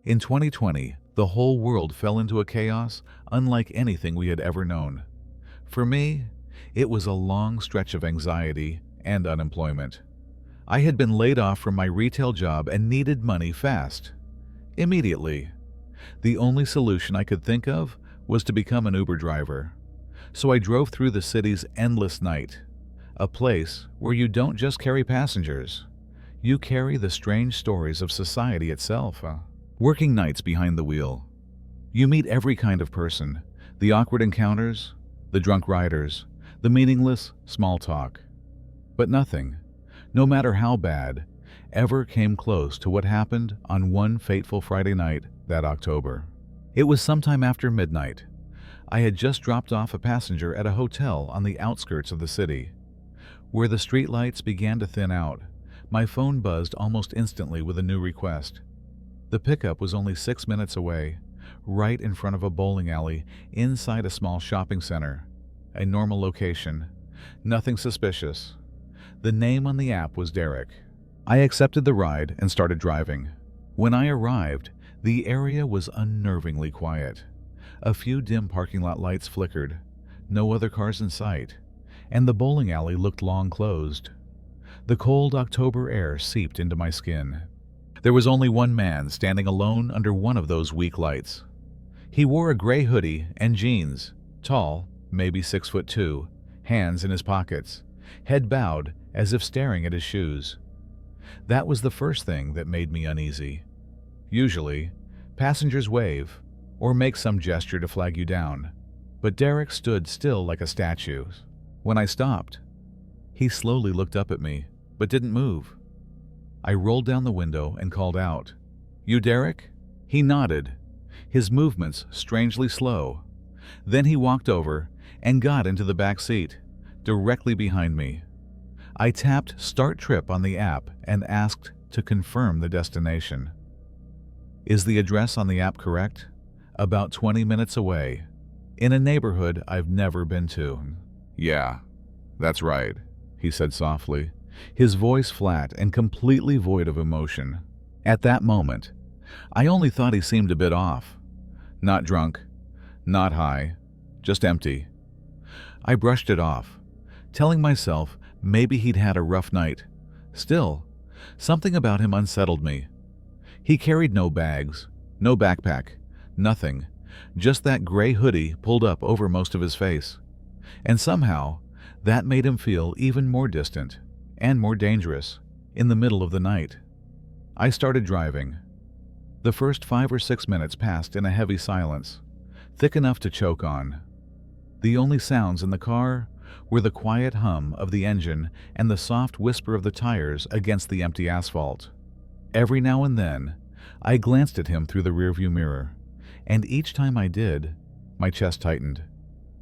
In 2020, the whole world fell into a chaos unlike anything we had ever known. For me, it was a long stretch of anxiety and unemployment. I had been laid off from my retail job and needed money fast. Immediately. The only solution I could think of was to become an Uber driver. So I drove through the city's endless night, a place where you don't just carry passengers, you carry the strange stories of society itself. Working nights behind the wheel. You meet every kind of person, the awkward encounters, the drunk riders, the meaningless small talk. But nothing, no matter how bad, ever came close to what happened on one fateful Friday night that October. It was sometime after midnight. I had just dropped off a passenger at a hotel on the outskirts of the city. Where the streetlights began to thin out, my phone buzzed almost instantly with a new request. The pickup was only 6 minutes away, right in front of a bowling alley inside a small shopping center. A normal location. Nothing suspicious. The name on the app was Derek. I accepted the ride and started driving. When I arrived, the area was unnervingly quiet. A few dim parking lot lights flickered, no other cars in sight, and the bowling alley looked long closed. The cold October air seeped into my skin. There was only one man standing alone under one of those weak lights. He wore a gray hoodie and jeans, tall, maybe 6'2", hands in his pockets, head bowed as if staring at his shoes. That was the first thing that made me uneasy. Usually, passengers wave or make some gesture to flag you down, but Derek stood still like a statue. When I stopped, he slowly looked up at me, but didn't move. I rolled down the window and called out, "You Derek?" He nodded, his movements strangely slow. Then he walked over and got into the back seat, directly behind me. I tapped Start Trip on the app and asked to confirm the destination. Is the address on the app correct? About 20 minutes away, in a neighborhood I've never been to. "Yeah, that's right," he said softly, his voice flat and completely void of emotion. At that moment, I only thought he seemed a bit off. Not drunk, not high, just empty. I brushed it off, telling myself maybe he'd had a rough night. Still, something about him unsettled me. He carried no bags, no backpack, nothing, just that gray hoodie pulled up over most of his face. And somehow, that made him feel even more distant and more dangerous in the middle of the night. I started driving. The first 5 or 6 minutes passed in a heavy silence, thick enough to choke on. The only sounds in the car were the quiet hum of the engine and the soft whisper of the tires against the empty asphalt. Every now and then, I glanced at him through the rearview mirror, and each time I did, my chest tightened.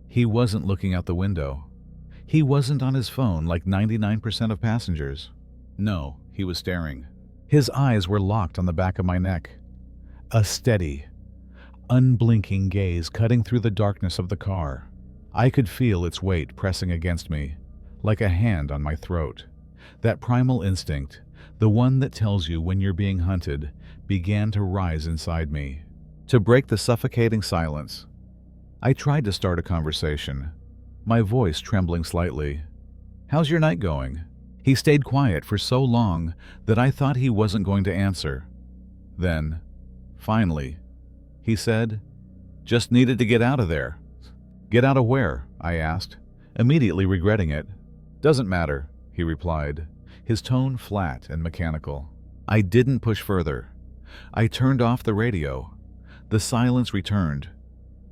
He wasn't looking out the window. He wasn't on his phone like 99% of passengers. No, he was staring. His eyes were locked on the back of my neck. A steady, unblinking gaze cutting through the darkness of the car. I could feel its weight pressing against me, like a hand on my throat. That primal instinct, the one that tells you when you're being hunted, began to rise inside me. To break the suffocating silence, I tried to start a conversation, my voice trembling slightly. "How's your night going?" He stayed quiet for so long that I thought he wasn't going to answer. Then, finally, he said, "Just needed to get out of there." "Get out of where?" I asked, immediately regretting it. "Doesn't matter," he replied, his tone flat and mechanical. I didn't push further. I turned off the radio. The silence returned,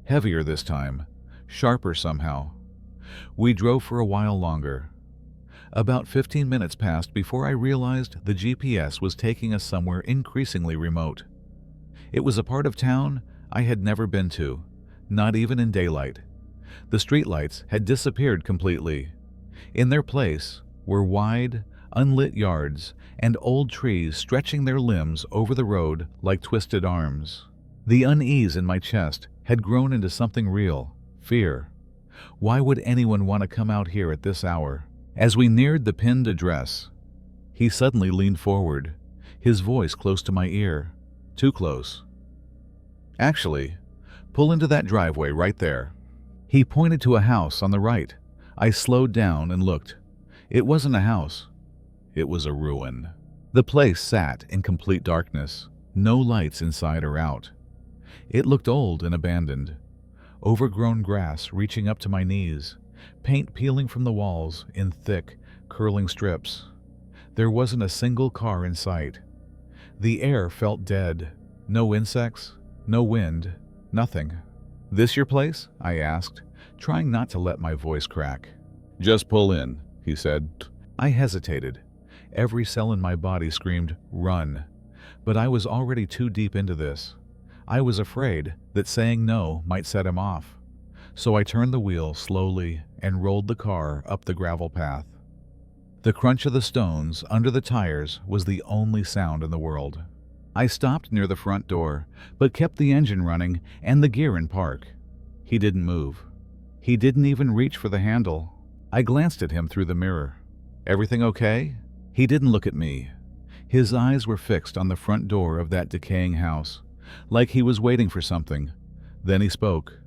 heavier this time, sharper somehow. We drove for a while longer. About 15 minutes passed before I realized the GPS was taking us somewhere increasingly remote. It was a part of town I had never been to, not even in daylight. The streetlights had disappeared completely. In their place were wide, unlit yards and old trees stretching their limbs over the road like twisted arms. The unease in my chest had grown into something real, fear. Why would anyone want to come out here at this hour? As we neared the pinned address, he suddenly leaned forward, his voice close to my ear. Too close. Actually, pull into that driveway right there." He pointed to a house on the right. I slowed down and looked. It wasn't a house. It was a ruin. The place sat in complete darkness, no lights inside or out. It looked old and abandoned. Overgrown grass reaching up to my knees, paint peeling from the walls in thick, curling strips. There wasn't a single car in sight. The air felt dead. No insects, no wind, nothing. "This your place?" I asked, trying not to let my voice crack. "Just pull in," he said. I hesitated. Every cell in my body screamed, "Run." But I was already too deep into this. I was afraid that saying no might set him off. So I turned the wheel slowly and rolled the car up the gravel path. The crunch of the stones under the tires was the only sound in the world. I stopped near the front door, but kept the engine running and the gear in park. He didn't move. He didn't even reach for the handle. I glanced at him through the mirror. "Everything okay?" He didn't look at me. His eyes were fixed on the front door of that decaying house, like he was waiting for something. Then he spoke.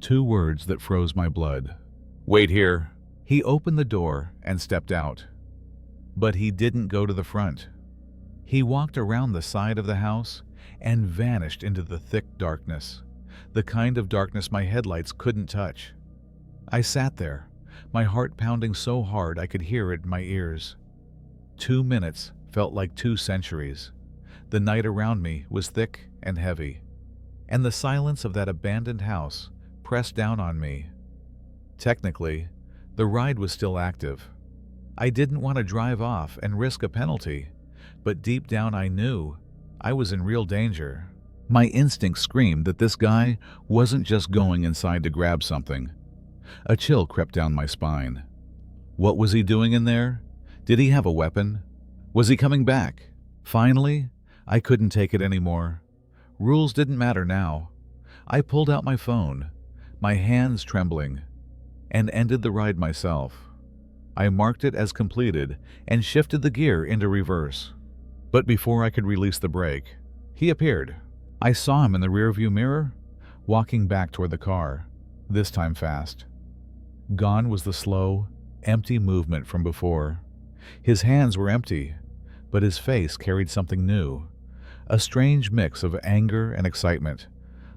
2 words that froze my blood. "Wait here." He opened the door and stepped out. But he didn't go to the front. He walked around the side of the house and vanished into the thick darkness, the kind of darkness my headlights couldn't touch. I sat there, my heart pounding so hard I could hear it in my ears. 2 minutes felt like 2 centuries. The night around me was thick and heavy, and the silence of that abandoned house pressed down on me. Technically, the ride was still active. I didn't want to drive off and risk a penalty, but deep down I knew I was in real danger. My instinct screamed that this guy wasn't just going inside to grab something. A chill crept down my spine. What was he doing in there? Did he have a weapon? Was he coming back? Finally, I couldn't take it anymore. Rules didn't matter now. I pulled out my phone, my hands trembling, and ended the ride myself. I marked it as completed and shifted the gear into reverse. But before I could release the brake, he appeared. I saw him in the rearview mirror, walking back toward the car, this time fast. Gone was the slow, empty movement from before. His hands were empty, but his face carried something new, a strange mix of anger and excitement,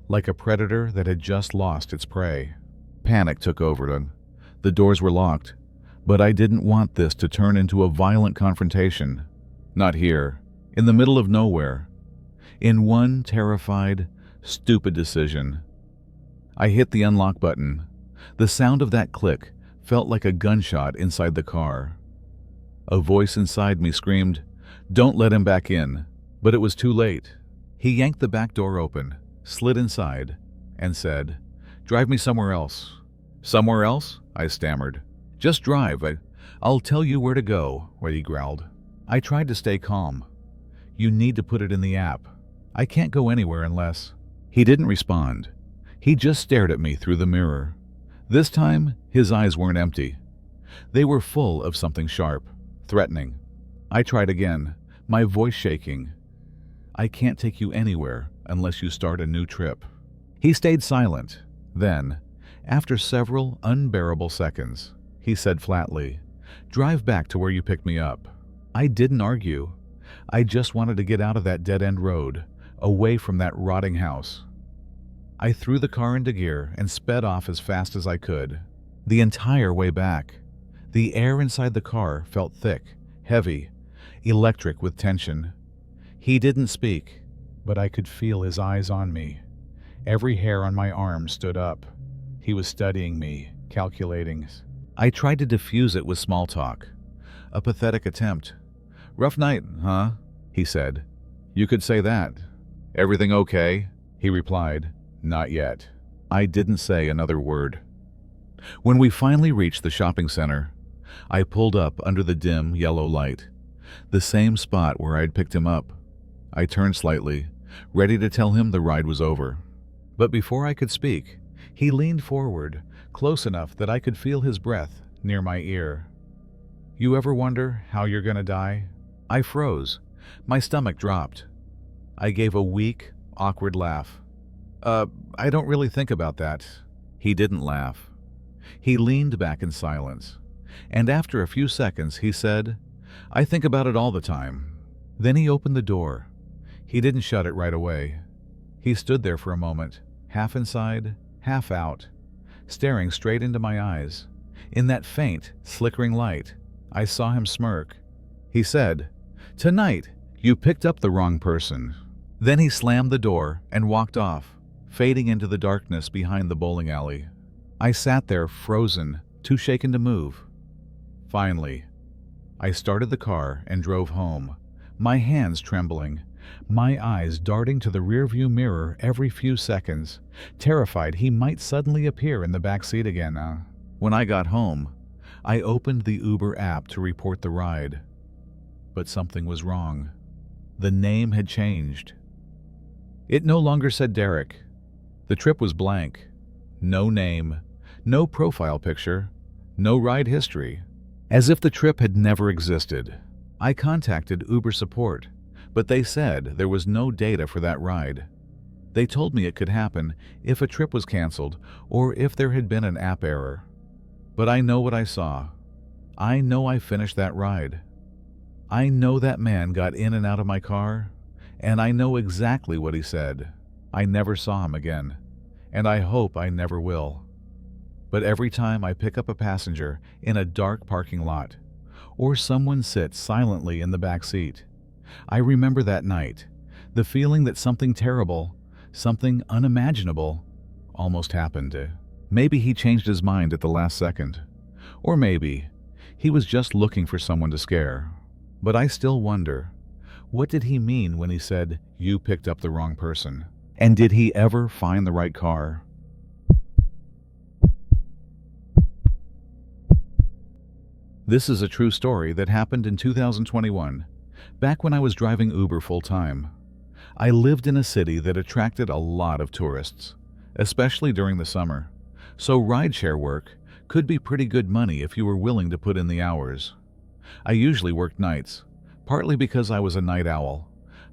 like a predator that had just lost its prey. Panic took over him. The doors were locked, but I didn't want this to turn into a violent confrontation. Not here, in the middle of nowhere. In one terrified, stupid decision, I hit the unlock button. The sound of that click felt like a gunshot inside the car. A voice inside me screamed, "Don't let him back in," but it was too late. He yanked the back door open, slid inside, and said, "Drive me somewhere else." "Somewhere else?" I stammered. "Just drive. I'll tell you where to go," he growled. I tried to stay calm. "You need to put it in the app. I can't go anywhere unless..." He didn't respond. He just stared at me through the mirror. This time, his eyes weren't empty. They were full of something sharp, threatening. I tried again, my voice shaking. "I can't take you anywhere unless you start a new trip." He stayed silent. Then, after several unbearable seconds, he said flatly, "Drive back to where you picked me up." I didn't argue. I just wanted to get out of that dead-end road, away from that rotting house. I threw the car into gear and sped off as fast as I could. The entire way back, the air inside the car felt thick, heavy, electric with tension. He didn't speak, but I could feel his eyes on me. Every hair on my arm stood up. He was studying me, calculating. I tried to diffuse it with small talk. A pathetic attempt. "Rough night, huh?" he said. "You could say that." "Everything okay?" he replied. "Not yet." I didn't say another word. When we finally reached the shopping center, I pulled up under the dim yellow light, the same spot where I'd picked him up. I turned slightly, ready to tell him the ride was over. But before I could speak, he leaned forward, close enough that I could feel his breath near my ear. "You ever wonder how you're gonna die?" I froze. My stomach dropped. I gave a weak, awkward laugh. Uh, I don't really think about that. He didn't laugh. He leaned back in silence, and after a few seconds he said, I think about it all the time. Then he opened the door. He didn't shut it right away. He stood there for a moment, half inside, half out, staring straight into my eyes. In that faint, flickering light, I saw him smirk. He said, Tonight, you picked up the wrong person. Then he slammed the door and walked off, fading into the darkness behind the bowling alley. I sat there frozen, too shaken to move. Finally, I started the car and drove home, my hands trembling, my eyes darting to the rearview mirror every few seconds, terrified he might suddenly appear in the back seat again. When I got home, I opened the Uber app to report the ride. But something was wrong. The name had changed. It no longer said Derek. The trip was blank. No name, no profile picture, no ride history. As if the trip had never existed. I contacted Uber support, but they said there was no data for that ride. They told me it could happen if a trip was canceled or if there had been an app error. But I know what I saw. I know I finished that ride. I know that man got in and out of my car, and I know exactly what he said. I never saw him again, and I hope I never will. But every time I pick up a passenger in a dark parking lot, or someone sits silently in the back seat, I remember that night, the feeling that something terrible, something unimaginable, almost happened. Maybe he changed his mind at the last second, or maybe he was just looking for someone to scare. But I still wonder, what did he mean when he said, you picked up the wrong person? And did he ever find the right car? This is a true story that happened in 2021, back when I was driving Uber full-time. I lived in a city that attracted a lot of tourists, especially during the summer, so rideshare work could be pretty good money if you were willing to put in the hours. I usually worked nights, partly because I was a night owl,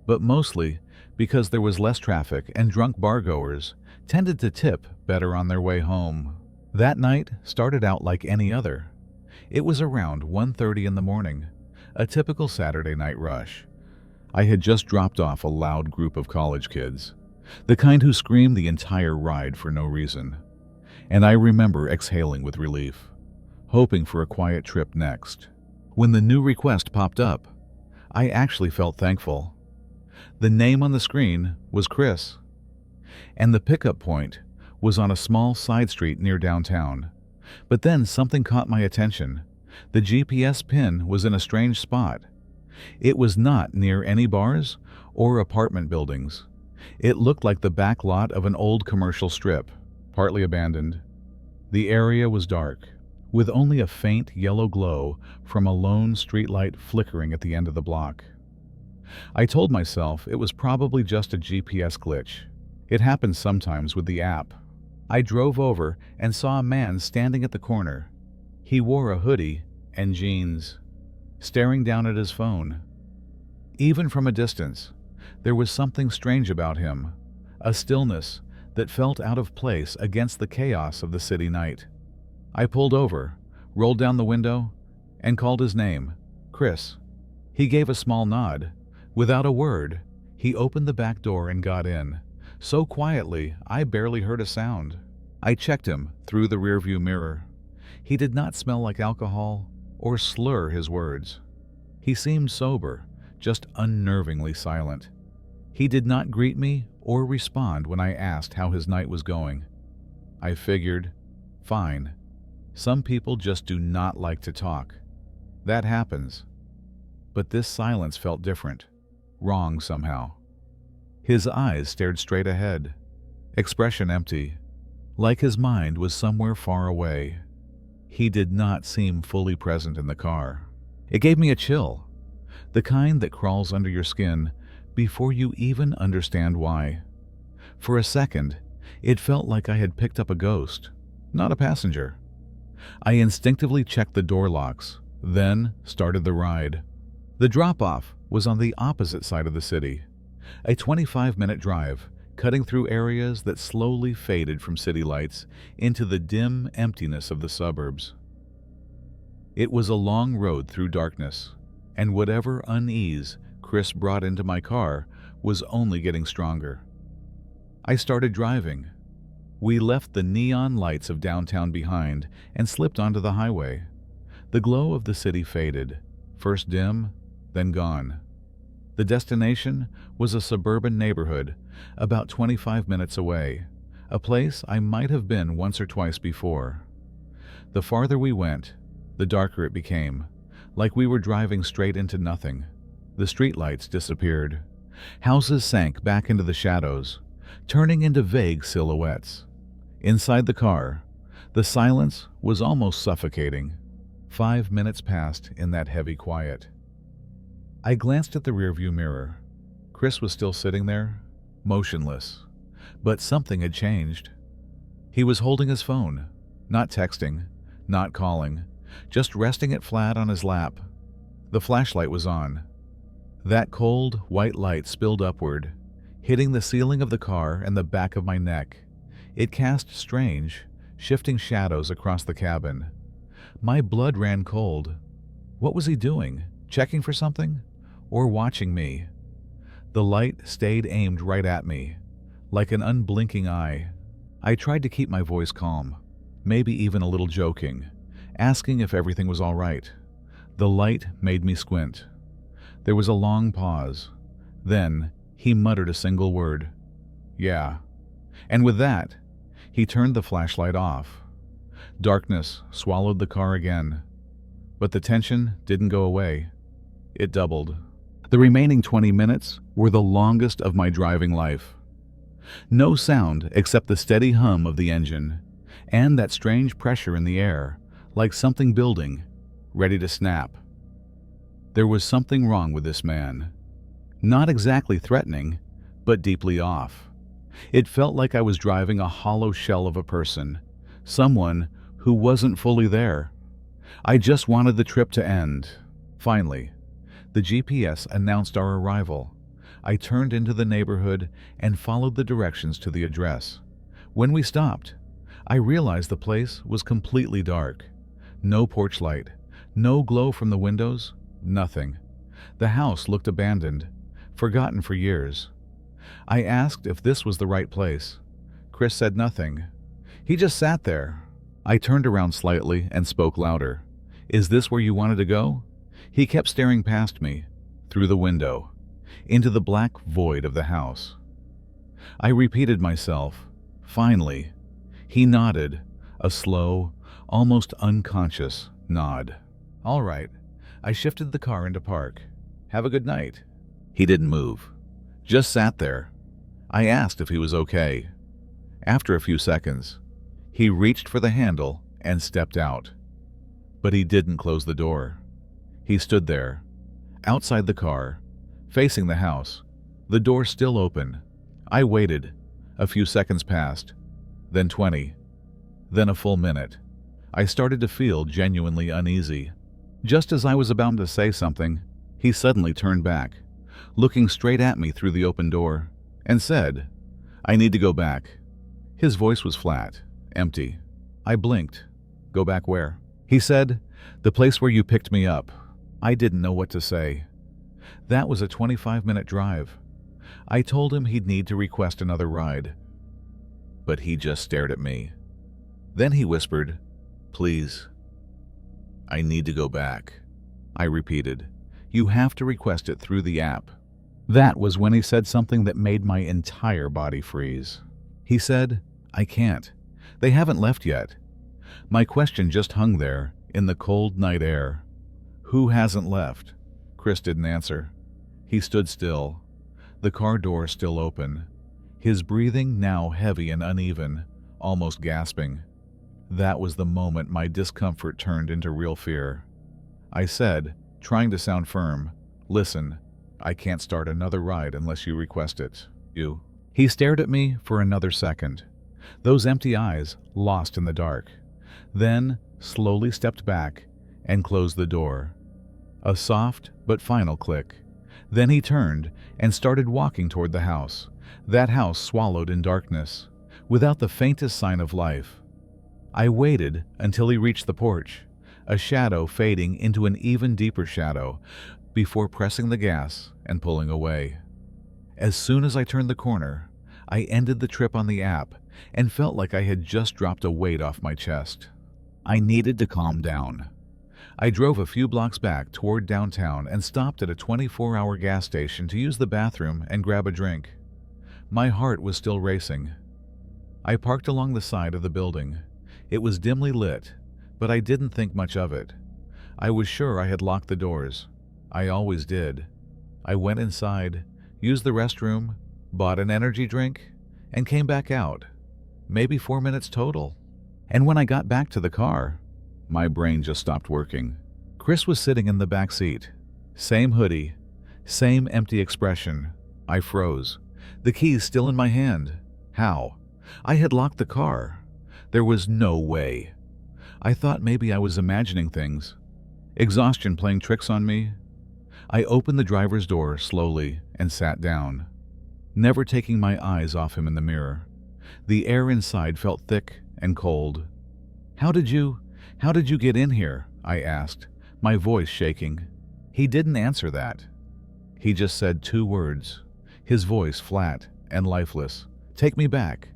but mostly because there was less traffic and drunk bargoers tended to tip better on their way home. That night started out like any other. It was around 1:30 in the morning, a typical Saturday night rush. I had just dropped off a loud group of college kids, the kind who screamed the entire ride for no reason. And I remember exhaling with relief, hoping for a quiet trip next. When the new request popped up, I actually felt thankful. The name on the screen was Chris, and the pickup point was on a small side street near downtown. But then something caught my attention. The GPS pin was in a strange spot. It was not near any bars or apartment buildings. It looked like the back lot of an old commercial strip, partly abandoned. The area was dark, with only a faint yellow glow from a lone streetlight flickering at the end of the block. I told myself it was probably just a GPS glitch. It happens sometimes with the app. I drove over and saw a man standing at the corner. He wore a hoodie and jeans, staring down at his phone. Even from a distance, there was something strange about him, a stillness that felt out of place against the chaos of the city night. I pulled over, rolled down the window, and called his name, Chris. He gave a small nod. Without a word, he opened the back door and got in, so quietly I barely heard a sound. I checked him through the rearview mirror. He did not smell like alcohol or slur his words. He seemed sober, just unnervingly silent. He did not greet me or respond when I asked how his night was going. I figured, fine. Some people just do not like to talk. That happens. But this silence felt different, wrong somehow. His eyes stared straight ahead, expression empty, like his mind was somewhere far away. He did not seem fully present in the car. It gave me a chill, the kind that crawls under your skin before you even understand why. For a second, it felt like I had picked up a ghost, not a passenger. I instinctively checked the door locks, then started the ride. The drop-off was on the opposite side of the city, a 25-minute drive cutting through areas that slowly faded from city lights into the dim emptiness of the suburbs. It was a long road through darkness, and whatever unease Chris brought into my car was only getting stronger. I started driving. We left the neon lights of downtown behind and slipped onto the highway. The glow of the city faded, first dim, then gone. The destination was a suburban neighborhood about 25 minutes away, a place I might have been once or twice before. The farther we went, the darker it became, like we were driving straight into nothing. The streetlights disappeared. Houses sank back into the shadows, turning into vague silhouettes. Inside the car, the silence was almost suffocating. 5 minutes passed in that heavy quiet. I glanced at the rearview mirror. Chris was still sitting there, motionless. But something had changed. He was holding his phone, not texting, not calling, just resting it flat on his lap. The flashlight was on. That cold, white light spilled upward, hitting the ceiling of the car and the back of my neck. It cast strange, shifting shadows across the cabin. My blood ran cold. What was he doing? Checking for something? Or watching me? The light stayed aimed right at me, like an unblinking eye. I tried to keep my voice calm, maybe even a little joking, asking if everything was all right. The light made me squint. There was a long pause. Then he muttered a single word. "Yeah." And with that, he turned the flashlight off. Darkness swallowed the car again. But the tension didn't go away. It doubled. The remaining 20 minutes were the longest of my driving life. No sound except the steady hum of the engine, and that strange pressure in the air, like something building, ready to snap. There was something wrong with this man. Not exactly threatening, but deeply off. It felt like I was driving a hollow shell of a person, someone who wasn't fully there. I just wanted the trip to end. Finally, the GPS announced our arrival. I turned into the neighborhood and followed the directions to the address. When we stopped, I realized the place was completely dark. No porch light, no glow from the windows, nothing. The house looked abandoned, forgotten for years. I asked if this was the right place. Chris said nothing. He just sat there. I turned around slightly and spoke louder. "Is this where you wanted to go?" He kept staring past me, through the window, into the black void of the house. I repeated myself. Finally, he nodded, a slow, almost unconscious nod. "All right." I shifted the car into park. "Have a good night." He didn't move, just sat there. I asked if he was okay. After a few seconds, he reached for the handle and stepped out. But he didn't close the door. He stood there, outside the car, facing the house, the door still open. I waited. A few seconds passed, then 20, then a full minute. I started to feel genuinely uneasy. Just as I was about to say something, he suddenly turned back, looking straight at me through the open door, and said, "I need to go back." His voice was flat, empty. I blinked. "Go back where?" He said, "The place where you picked me up." I didn't know what to say. That was a 25-minute drive. I told him he'd need to request another ride. But he just stared at me. Then he whispered, "Please, I need to go back." I repeated, "You have to request it through the app." That was when he said something that made my entire body freeze. He said, "I can't. They haven't left yet." My question just hung there, in the cold night air. Who hasn't left? Chris didn't answer. He stood still, the car door still open, his breathing now heavy and uneven, almost gasping. That was the moment my discomfort turned into real fear. I said, trying to sound firm, "Listen, I can't start another ride unless you request it. You." He stared at me for another second, those empty eyes lost in the dark, then slowly stepped back and closed the door. A soft but final click. Then he turned and started walking toward the house, That house swallowed in darkness, without the faintest sign of life. I waited until he reached the porch, a shadow fading into an even deeper shadow, before pressing the gas and pulling away. As soon as I turned the corner, I ended the trip on the app and felt like I had just dropped a weight off my chest. I needed to calm down. I drove a few blocks back toward downtown and stopped at a 24-hour gas station to use the bathroom and grab a drink. My heart was still racing. I parked along the side of the building. It was dimly lit, but I didn't think much of it. I was sure I had locked the doors. I always did. I went inside, used the restroom, bought an energy drink, and came back out. Maybe 4 minutes total. And when I got back to the car, my brain just stopped working. Chris was sitting in the back seat. Same hoodie, same empty expression. I froze. The keys still in my hand. How? I had locked the car. There was no way. I thought maybe I was imagining things. Exhaustion playing tricks on me. I opened the driver's door slowly and sat down, never taking my eyes off him in the mirror. The air inside felt thick and cold. How did you get in here?" I asked, my voice shaking. He didn't answer that. He just said 2 words, his voice flat and lifeless. "Take me back."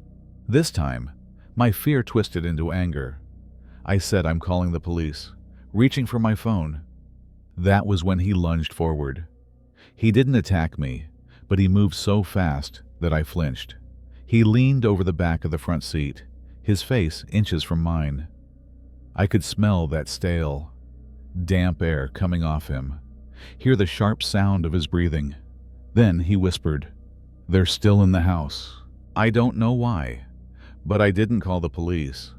This time, my fear twisted into anger. I said, "I'm calling the police," reaching for my phone. That was when he lunged forward. He didn't attack me, but he moved so fast that I flinched. He leaned over the back of the front seat, his face inches from mine. I could smell that stale, damp air coming off him, hear the sharp sound of his breathing. Then he whispered, "They're still in the house." I don't know why, but I didn't call the police.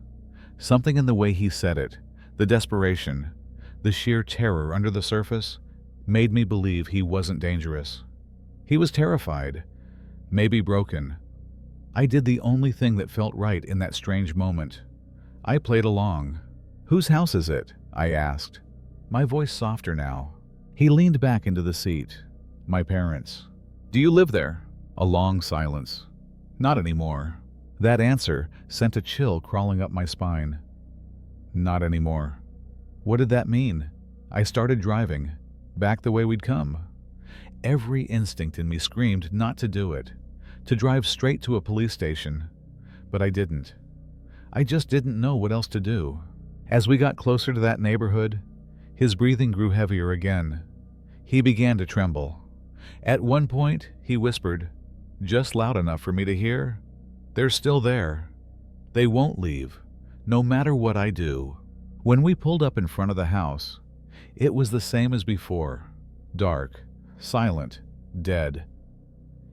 Something in the way he said it, the desperation, the sheer terror under the surface, made me believe he wasn't dangerous. He was terrified, maybe broken. I did the only thing that felt right in that strange moment. I played along. "Whose house is it?" I asked, my voice softer now. He leaned back into the seat. "My parents." "Do you live there?" A long silence. "Not anymore." That answer sent a chill crawling up my spine. "Not anymore." What did that mean? I started driving, back the way we'd come. Every instinct in me screamed not to do it, to drive straight to a police station. But I didn't. I just didn't know what else to do. As we got closer to that neighborhood, his breathing grew heavier again. He began to tremble. At one point, he whispered, just loud enough for me to hear, "They're still there. They won't leave, no matter what I do." When we pulled up in front of the house, it was the same as before. Dark, silent, dead.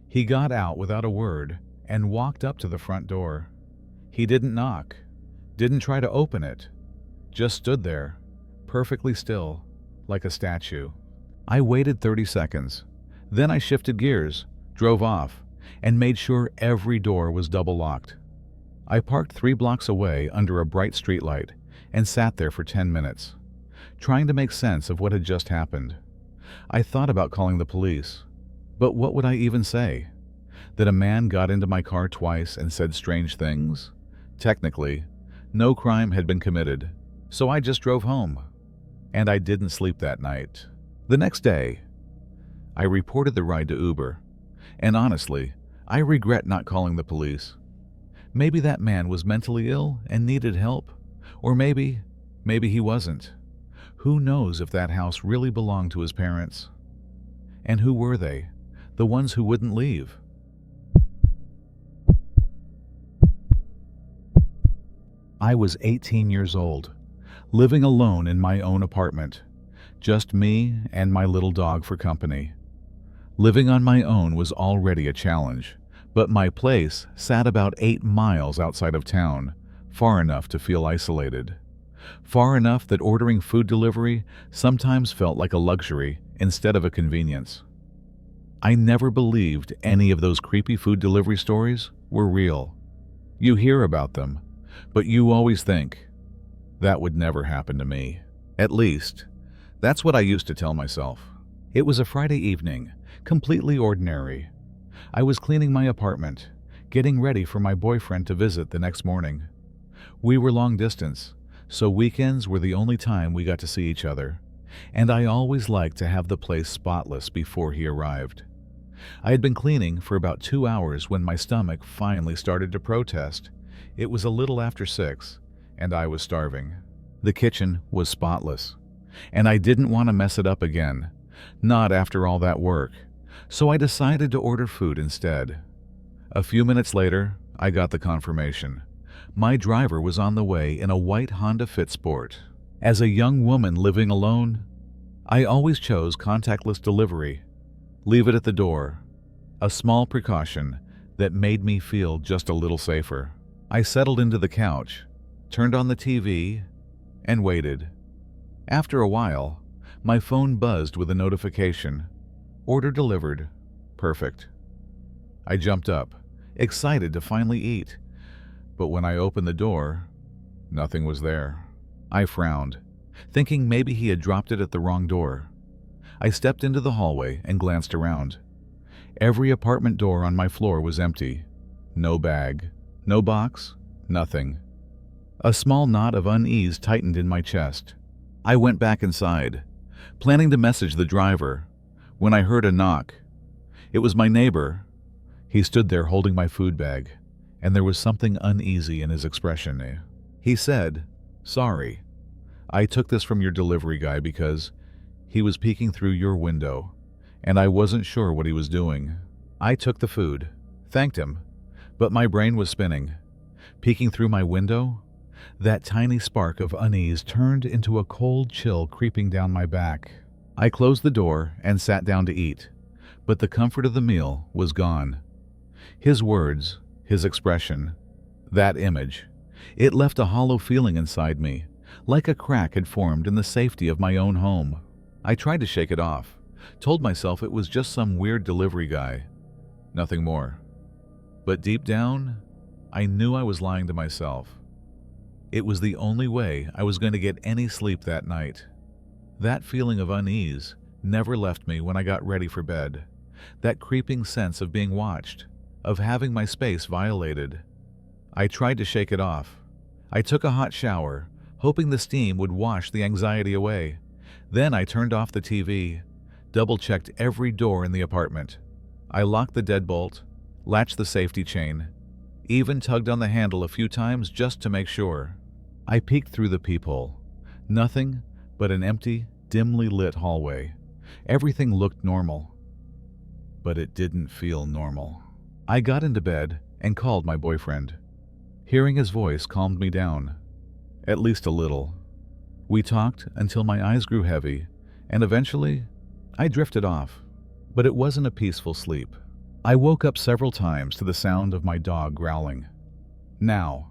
He got out without a word and walked up to the front door. He didn't knock, didn't try to open it, just stood there, perfectly still, like a statue. I waited 30 seconds. Then I shifted gears, drove off, and made sure every door was double locked. I parked 3 blocks away under a bright streetlight and sat there for 10 minutes, trying to make sense of what had just happened. I thought about calling the police, but what would I even say? That a man got into my car twice and said strange things? Technically, no crime had been committed, so I just drove home. And I didn't sleep that night. The next day, I reported the ride to Uber, and honestly, I regret not calling the police. Maybe that man was mentally ill and needed help, or maybe he wasn't. Who knows if that house really belonged to his parents? And who were they? The ones who wouldn't leave? I was 18 years old, living alone in my own apartment. Just me and my little dog for company. Living on my own was already a challenge, but my place sat about 8 miles outside of town, far enough to feel isolated. Far enough that ordering food delivery sometimes felt like a luxury instead of a convenience. I never believed any of those creepy food delivery stories were real. You hear about them, but you always think, that would never happen to me. At least, that's what I used to tell myself. It was a Friday evening, completely ordinary. I was cleaning my apartment, getting ready for my boyfriend to visit the next morning. We were long distance, so weekends were the only time we got to see each other, and I always liked to have the place spotless before he arrived. I had been cleaning for about 2 hours when my stomach finally started to protest. It was a little after 6, and I was starving. The kitchen was spotless, and I didn't want to mess it up again, not after all that work, so I decided to order food instead. A few minutes later, I got the confirmation. My driver was on the way in a white Honda Fit Sport. As a young woman living alone, I always chose contactless delivery. Leave it at the door. A small precaution that made me feel just a little safer. I settled into the couch, turned on the TV, and waited. After a while, my phone buzzed with a notification. Order delivered. Perfect. I jumped up, excited to finally eat. But when I opened the door, nothing was there. I frowned, thinking maybe he had dropped it at the wrong door. I stepped into the hallway and glanced around. Every apartment door on my floor was empty. No bag, no box, nothing. A small knot of unease tightened in my chest. I went back inside, planning to message the driver, when I heard a knock. It was my neighbor. He stood there holding my food bag, and there was something uneasy in his expression. He said, "Sorry, I took this from your delivery guy because he was peeking through your window, and I wasn't sure what he was doing." I took the food, thanked him, but my brain was spinning. Peeking through my window? That tiny spark of unease turned into a cold chill creeping down my back. I closed the door and sat down to eat, but the comfort of the meal was gone. His words, his expression, that image, it left a hollow feeling inside me, like a crack had formed in the safety of my own home. I tried to shake it off, told myself it was just some weird delivery guy, nothing more. But deep down, I knew I was lying to myself. It was the only way I was going to get any sleep that night. That feeling of unease never left me when I got ready for bed. That creeping sense of being watched, of having my space violated. I tried to shake it off. I took a hot shower, hoping the steam would wash the anxiety away. Then I turned off the TV, double-checked every door in the apartment. I locked the deadbolt, latched the safety chain, even tugged on the handle a few times just to make sure. I peeked through the peephole. Nothing but an empty, dimly lit hallway. Everything looked normal, but it didn't feel normal. I got into bed and called my boyfriend. Hearing his voice calmed me down, at least a little. We talked until my eyes grew heavy, and eventually I drifted off. But it wasn't a peaceful sleep. I woke up several times to the sound of my dog growling. Now,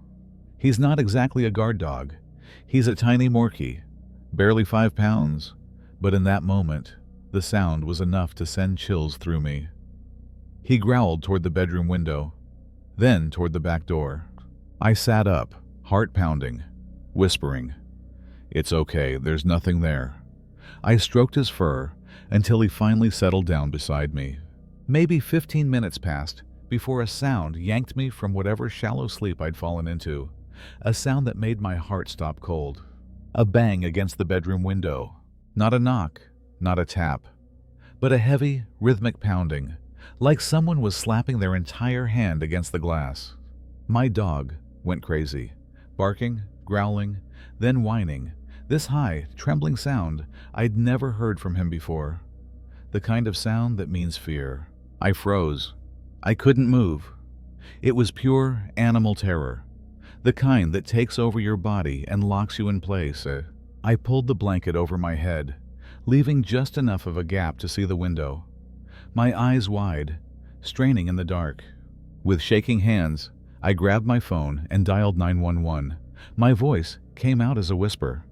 he's not exactly a guard dog. He's a tiny Morkie, barely 5 pounds, but in that moment, the sound was enough to send chills through me. He growled toward the bedroom window, then toward the back door. I sat up, heart pounding, whispering, "It's okay, there's nothing there." I stroked his fur until he finally settled down beside me. Maybe 15 minutes passed before a sound yanked me from whatever shallow sleep I'd fallen into, a sound that made my heart stop cold. A bang against the bedroom window. Not a knock, not a tap, but a heavy, rhythmic pounding, like someone was slapping their entire hand against the glass. My dog went crazy, barking, growling, then whining, this high, trembling sound I'd never heard from him before. The kind of sound that means fear. I froze. I couldn't move. It was pure animal terror, the kind that takes over your body and locks you in place. I pulled the blanket over my head, leaving just enough of a gap to see the window. My eyes wide, straining in the dark. With shaking hands, I grabbed my phone and dialed 911. My voice came out as a whisper.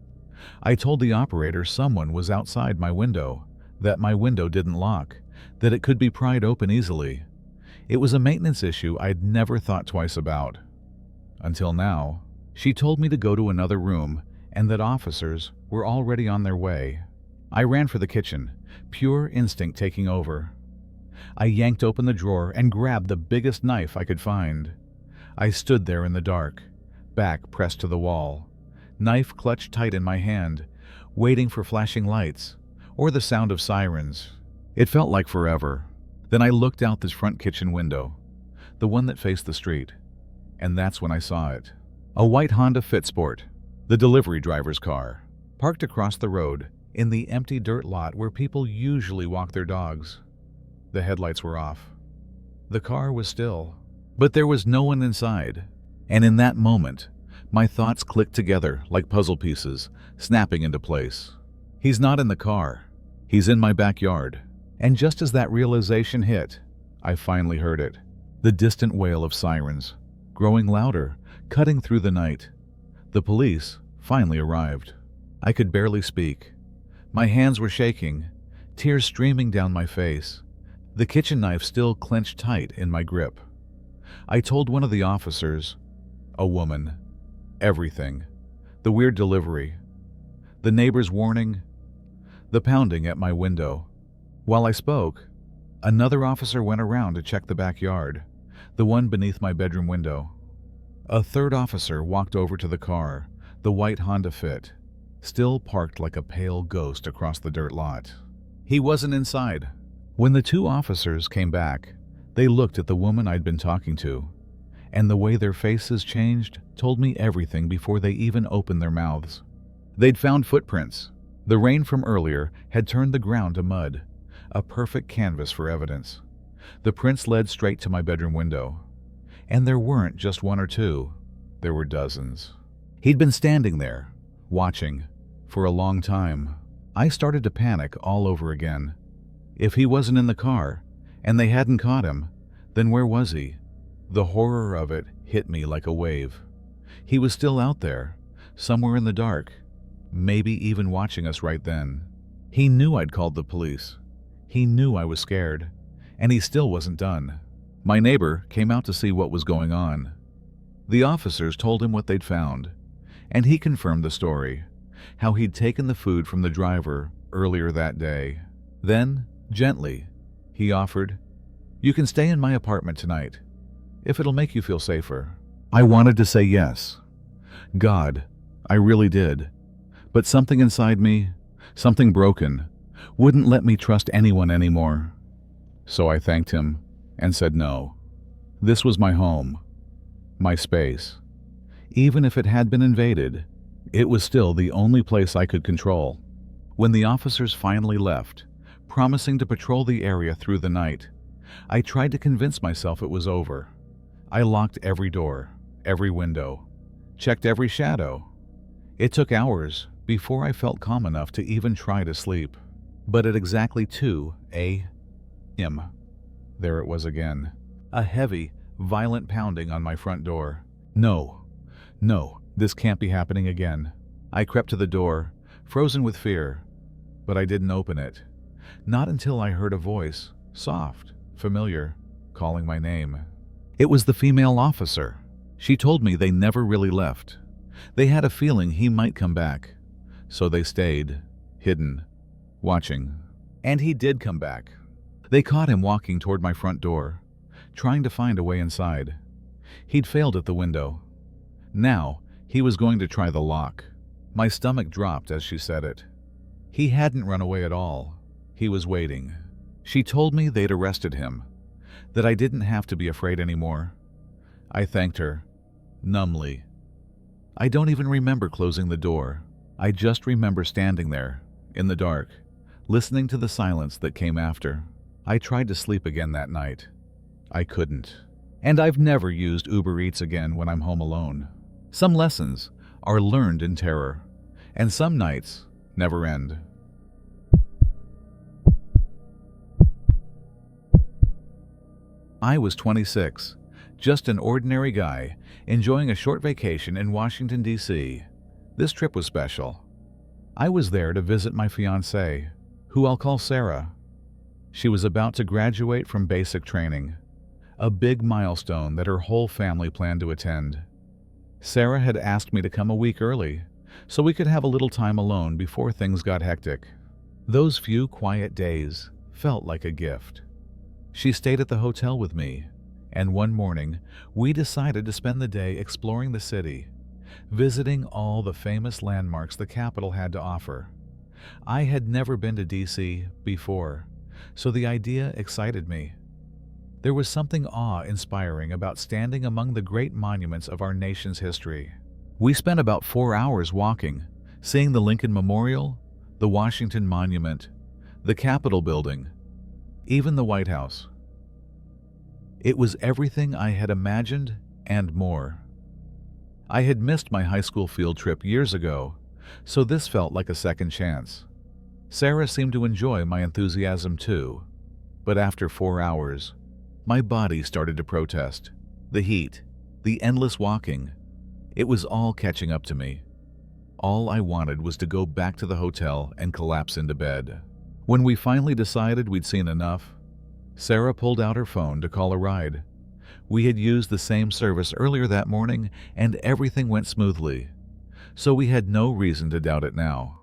I told the operator someone was outside my window, that my window didn't lock, that it could be pried open easily. It was a maintenance issue I'd never thought twice about. Until now, she told me to go to another room and that officers were already on their way. I ran for the kitchen, pure instinct taking over. I yanked open the drawer and grabbed the biggest knife I could find. I stood there in the dark, back pressed to the wall, knife clutched tight in my hand, waiting for flashing lights or the sound of sirens. It felt like forever. Then I looked out this front kitchen window, the one that faced the street, and that's when I saw it. A white Honda Fit Sport, the delivery driver's car, parked across the road in the empty dirt lot where people usually walk their dogs. The headlights were off. The car was still, but there was no one inside. And in that moment, my thoughts clicked together like puzzle pieces, snapping into place. He's not in the car. He's in my backyard. And just as that realization hit, I finally heard it. The distant wail of sirens, growing louder, cutting through the night. The police finally arrived. I could barely speak. My hands were shaking, tears streaming down my face, the kitchen knife still clenched tight in my grip. I told one of the officers, a woman, everything. The weird delivery, the neighbor's warning, the pounding at my window. While I spoke, another officer went around to check the backyard, the one beneath my bedroom window. A third officer walked over to the car, the white Honda Fit, still parked like a pale ghost across the dirt lot. He wasn't inside. When the two officers came back, they looked at the woman I'd been talking to, and the way their faces changed told me everything before they even opened their mouths. They'd found footprints. The rain from earlier had turned the ground to mud, a perfect canvas for evidence. The prints led straight to my bedroom window. And there weren't just one or two, there were dozens. He'd been standing there, watching, for a long time. I started to panic all over again. If he wasn't in the car, and they hadn't caught him, then where was he? The horror of it hit me like a wave. He was still out there, somewhere in the dark, maybe even watching us right then. He knew I'd called the police. He knew I was scared, and he still wasn't done. My neighbor came out to see what was going on. The officers told him what they'd found, and he confirmed the story, how he'd taken the food from the driver earlier that day. Then, gently, he offered, "You can stay in my apartment tonight, if it'll make you feel safer." I wanted to say yes. God, I really did. But something inside me, something broken, wouldn't let me trust anyone anymore. So I thanked him and said no. This was my home, my space. Even if it had been invaded, it was still the only place I could control. When the officers finally left, promising to patrol the area through the night, I tried to convince myself it was over. I locked every door, every window, checked every shadow. It took hours before I felt calm enough to even try to sleep. But at exactly 2 a.m., there it was again. A heavy, violent pounding on my front door. No, this can't be happening again. I crept to the door, frozen with fear, but I didn't open it. Not until I heard a voice, soft, familiar, calling my name. It was the female officer. She told me they never really left. They had a feeling he might come back, so they stayed, hidden, watching. And he did come back. They caught him walking toward my front door, trying to find a way inside. He'd failed at the window. Now, he was going to try the lock. My stomach dropped as she said it. He hadn't run away at all. He was waiting. She told me they'd arrested him, that I didn't have to be afraid anymore. I thanked her, numbly. I don't even remember closing the door. I just remember standing there, in the dark, listening to the silence that came after. I tried to sleep again that night. I couldn't. And I've never used Uber Eats again when I'm home alone. Some lessons are learned in terror, and some nights never end. I was 26, just an ordinary guy, enjoying a short vacation in Washington, D.C. This trip was special. I was there to visit my fiancée, who I'll call Sarah. She was about to graduate from basic training, a big milestone that her whole family planned to attend. Sarah had asked me to come a week early, so we could have a little time alone before things got hectic. Those few quiet days felt like a gift. She stayed at the hotel with me, and one morning we decided to spend the day exploring the city, visiting all the famous landmarks the capital had to offer. I had never been to DC before, so the idea excited me. There was something awe-inspiring about standing among the great monuments of our nation's history. We spent about 4 hours walking, seeing the Lincoln Memorial, the Washington Monument, the Capitol Building, even the White House. It was everything I had imagined and more. I had missed my high school field trip years ago, so this felt like a second chance. Sarah seemed to enjoy my enthusiasm too, but after 4 hours, my body started to protest. The heat, the endless walking, it was all catching up to me. All I wanted was to go back to the hotel and collapse into bed. When we finally decided we'd seen enough, Sarah pulled out her phone to call a ride. We had used the same service earlier that morning and everything went smoothly, so we had no reason to doubt it now.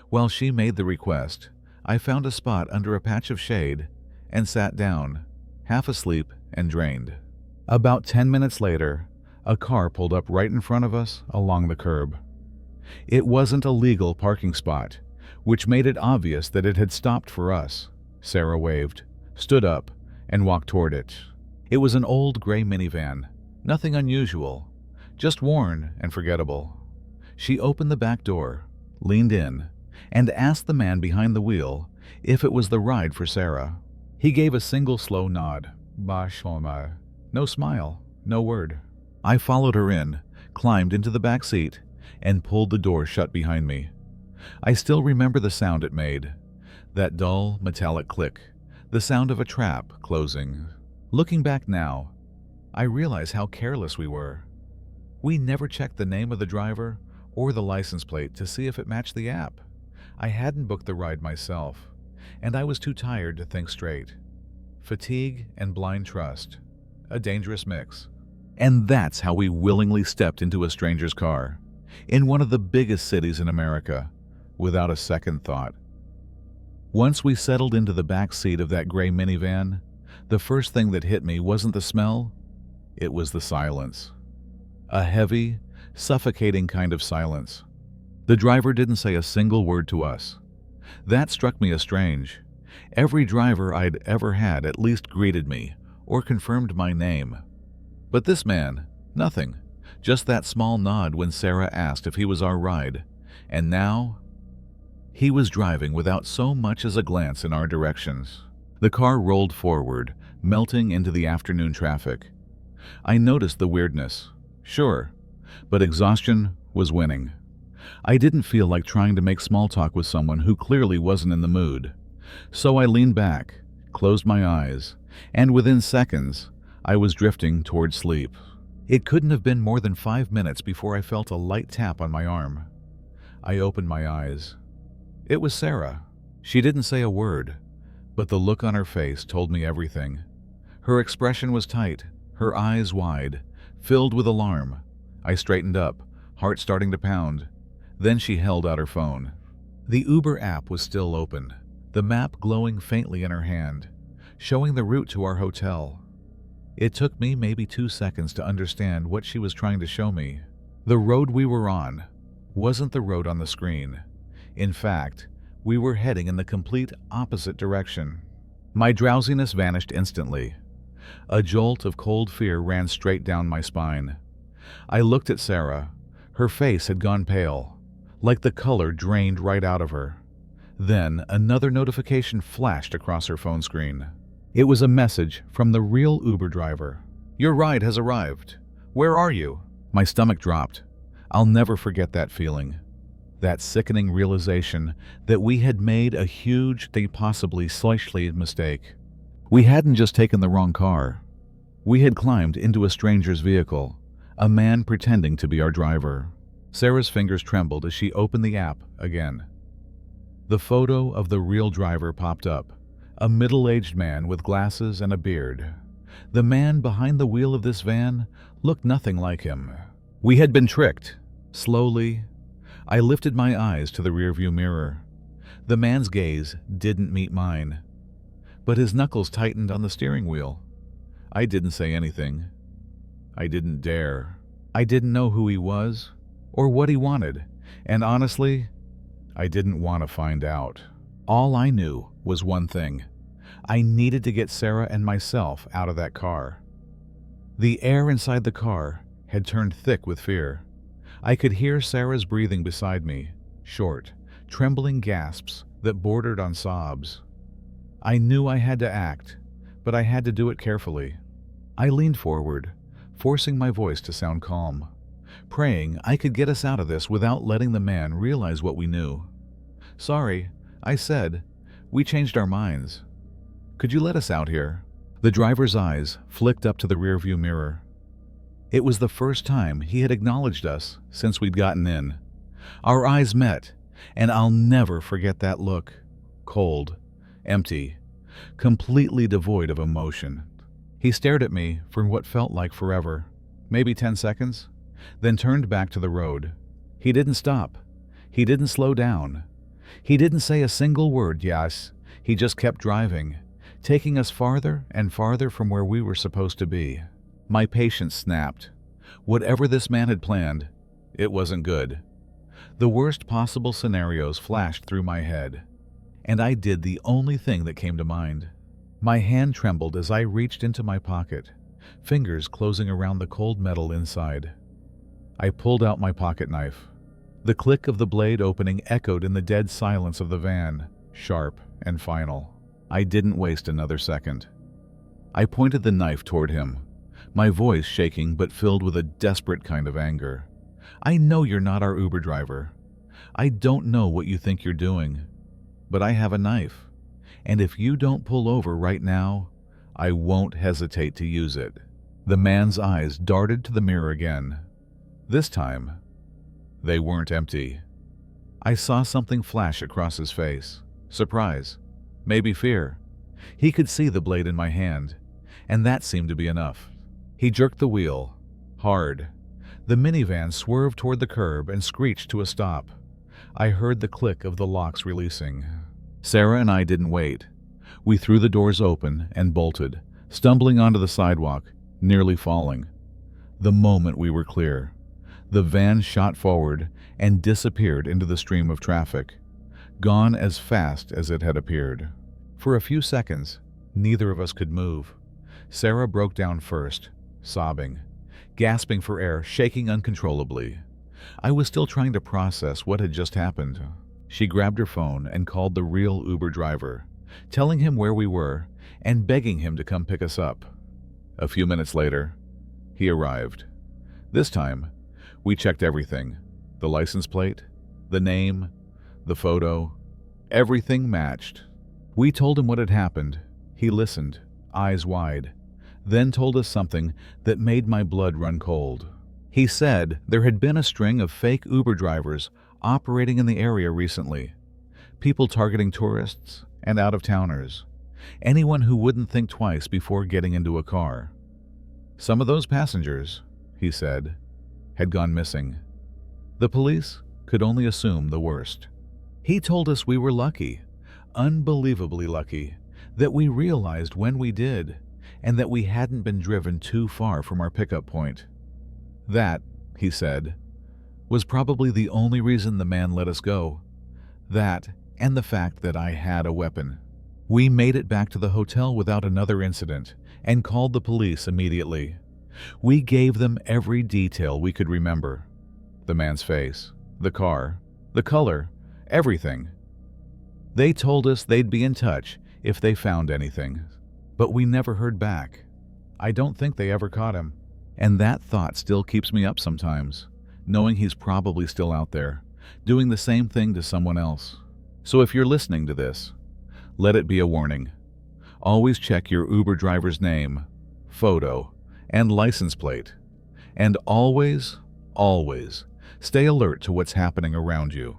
While she made the request, I found a spot under a patch of shade and sat down, half asleep and drained. About 10 minutes later, a car pulled up right in front of us along the curb. It wasn't a legal parking spot, which made it obvious that it had stopped for us. Sarah waved, stood up, and walked toward it. It was an old gray minivan, nothing unusual, just worn and forgettable. She opened the back door, leaned in, and asked the man behind the wheel if it was the ride for Sarah. He gave a single slow nod. No smile, no word. I followed her in, climbed into the back seat, and pulled the door shut behind me. I still remember the sound it made, that dull, metallic click, the sound of a trap closing. Looking back now, I realize how careless we were. We never checked the name of the driver or the license plate to see if it matched the app. I hadn't booked the ride myself, and I was too tired to think straight. Fatigue and blind trust, a dangerous mix. And that's how we willingly stepped into a stranger's car, in one of the biggest cities in America, without a second thought. Once we settled into the back seat of that gray minivan, the first thing that hit me wasn't the smell, it was the silence. A heavy, suffocating kind of silence. The driver didn't say a single word to us. That struck me as strange. Every driver I'd ever had at least greeted me or confirmed my name. But this man, nothing. Just that small nod when Sarah asked if he was our ride. And now, he was driving without so much as a glance in our directions. The car rolled forward, melting into the afternoon traffic. I noticed the weirdness, sure, but exhaustion was winning. I didn't feel like trying to make small talk with someone who clearly wasn't in the mood. So I leaned back, closed my eyes, and within seconds, I was drifting toward sleep. It couldn't have been more than 5 minutes before I felt a light tap on my arm. I opened my eyes. It was Sarah. She didn't say a word, but the look on her face told me everything. Her expression was tight, her eyes wide, filled with alarm. I straightened up, heart starting to pound. Then she held out her phone. The Uber app was still open, the map glowing faintly in her hand, showing the route to our hotel. It took me maybe 2 seconds to understand what she was trying to show me. The road we were on wasn't the road on the screen. In fact, we were heading in the complete opposite direction. My drowsiness vanished instantly. A jolt of cold fear ran straight down my spine. I looked at Sarah. Her face had gone pale, like the color drained right out of her. Then another notification flashed across her phone screen. It was a message from the real Uber driver. "Your ride has arrived. Where are you?" My stomach dropped. I'll never forget that feeling. That sickening realization that we had made a huge, possibly slightly mistake. We hadn't just taken the wrong car. We had climbed into a stranger's vehicle, a man pretending to be our driver. Sarah's fingers trembled as she opened the app again. The photo of the real driver popped up, a middle-aged man with glasses and a beard. The man behind the wheel of this van looked nothing like him. We had been tricked. Slowly, I lifted my eyes to the rearview mirror. The man's gaze didn't meet mine. but his knuckles tightened on the steering wheel. I didn't say anything. I didn't dare. I didn't know who he was or what he wanted, and honestly, I didn't want to find out. All I knew was one thing. I needed to get Sarah and myself out of that car. The air inside the car had turned thick with fear. I could hear Sarah's breathing beside me, short, trembling gasps that bordered on sobs. I knew I had to act, but I had to do it carefully. I leaned forward, forcing my voice to sound calm, praying I could get us out of this without letting the man realize what we knew. "Sorry," I said. "We changed our minds. Could you let us out here?" The driver's eyes flicked up to the rearview mirror. It was the first time he had acknowledged us since we'd gotten in. Our eyes met, and I'll never forget that look. Cold, empty, completely devoid of emotion. He stared at me for what felt like forever, maybe 10 seconds, then turned back to the road. He didn't stop. He didn't slow down. He didn't say a single word, yes. He just kept driving, taking us farther and farther from where we were supposed to be. My patience snapped. Whatever this man had planned, it wasn't good. The worst possible scenarios flashed through my head, and I did the only thing that came to mind. My hand trembled as I reached into my pocket, fingers closing around the cold metal inside. I pulled out my pocket knife. The click of the blade opening echoed in the dead silence of the van, sharp and final. I didn't waste another second. I pointed the knife toward him, my voice shaking but filled with a desperate kind of anger. "I know you're not our Uber driver. I don't know what you think you're doing, but I have a knife, and if you don't pull over right now, I won't hesitate to use it." The man's eyes darted to the mirror again. This time, they weren't empty. I saw something flash across his face. Surprise. Maybe fear. He could see the blade in my hand, and that seemed to be enough. He jerked the wheel, hard. The minivan swerved toward the curb and screeched to a stop. I heard the click of the locks releasing. Sarah and I didn't wait. We threw the doors open and bolted, stumbling onto the sidewalk, nearly falling. The moment we were clear, the van shot forward and disappeared into the stream of traffic, gone as fast as it had appeared. For a few seconds, neither of us could move. Sarah broke down first, sobbing, gasping for air, shaking uncontrollably. I was still trying to process what had just happened. She grabbed her phone and called the real Uber driver, telling him where we were and begging him to come pick us up. A few minutes later, he arrived. This time, we checked everything. The license plate, the name, the photo, everything matched. We told him what had happened. He listened, eyes wide, then told us something that made my blood run cold. He said there had been a string of fake Uber drivers operating in the area recently. People targeting tourists and out-of-towners. Anyone who wouldn't think twice before getting into a car. Some of those passengers, he said, had gone missing. The police could only assume the worst. He told us we were lucky, unbelievably lucky, that we realized when we did, and that we hadn't been driven too far from our pickup point. That, he said, was probably the only reason the man let us go. That, and the fact that I had a weapon. We made it back to the hotel without another incident and called the police immediately. We gave them every detail we could remember. The man's face, the car, the color, everything. They told us they'd be in touch if they found anything, but we never heard back. I don't think they ever caught him. And that thought still keeps me up sometimes, knowing he's probably still out there, doing the same thing to someone else. So if you're listening to this, let it be a warning. Always check your Uber driver's name, photo, and license plate. And always, always, stay alert to what's happening around you.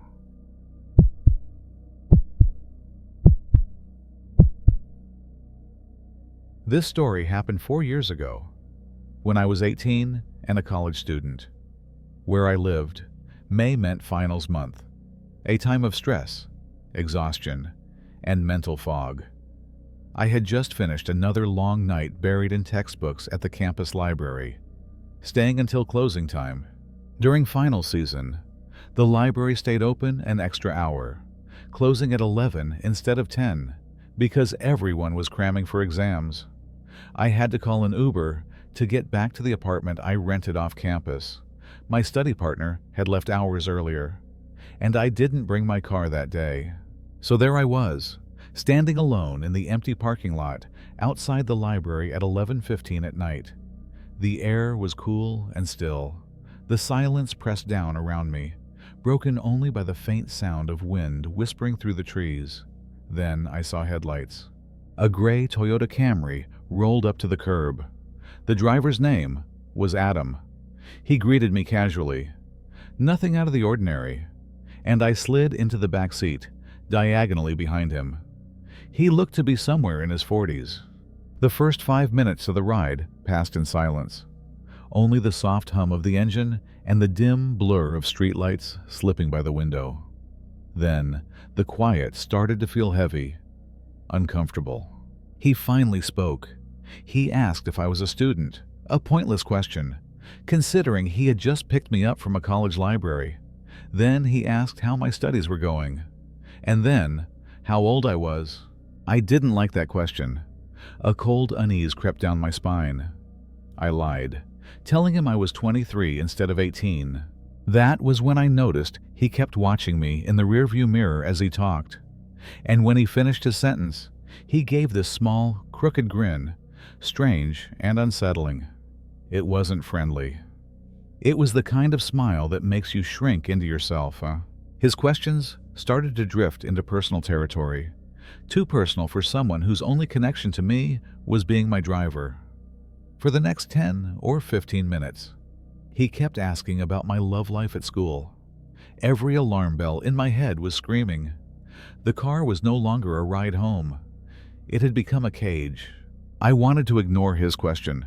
This story happened 4 years ago, when I was 18 and a college student. Where I lived, May meant finals month, a time of stress, exhaustion, and mental fog. I had just finished another long night buried in textbooks at the campus library, staying until closing time. During final season, the library stayed open an extra hour, closing at 11 instead of 10, because everyone was cramming for exams. I had to call an Uber to get back to the apartment I rented off campus. My study partner had left hours earlier, and I didn't bring my car that day. So there I was, standing alone in the empty parking lot outside the library at 11:15 at night. The air was cool and still. The silence pressed down around me, broken only by the faint sound of wind whispering through the trees. Then I saw headlights. A gray Toyota Camry rolled up to the curb. The driver's name was Adam. He greeted me casually. Nothing out of the ordinary, and I slid into the back seat, diagonally behind him. He looked to be somewhere in his 40s. The first 5 minutes of the ride passed in silence. Only the soft hum of the engine and the dim blur of streetlights slipping by the window. Then the quiet started to feel heavy, uncomfortable. He finally spoke. He asked if I was a student, a pointless question, considering he had just picked me up from a college library. Then he asked how my studies were going, and then how old I was. I didn't like that question. A cold unease crept down my spine. I lied, telling him I was 23 instead of 18. That was when I noticed he kept watching me in the rearview mirror as he talked. And when he finished his sentence, he gave this small, crooked grin, strange and unsettling. It wasn't friendly. It was the kind of smile that makes you shrink into yourself, huh? His questions started to drift into personal territory, too personal for someone whose only connection to me was being my driver. For the next 10 or 15 minutes, he kept asking about my love life at school. Every alarm bell in my head was screaming. The car was no longer a ride home. It had become a cage. I wanted to ignore his question,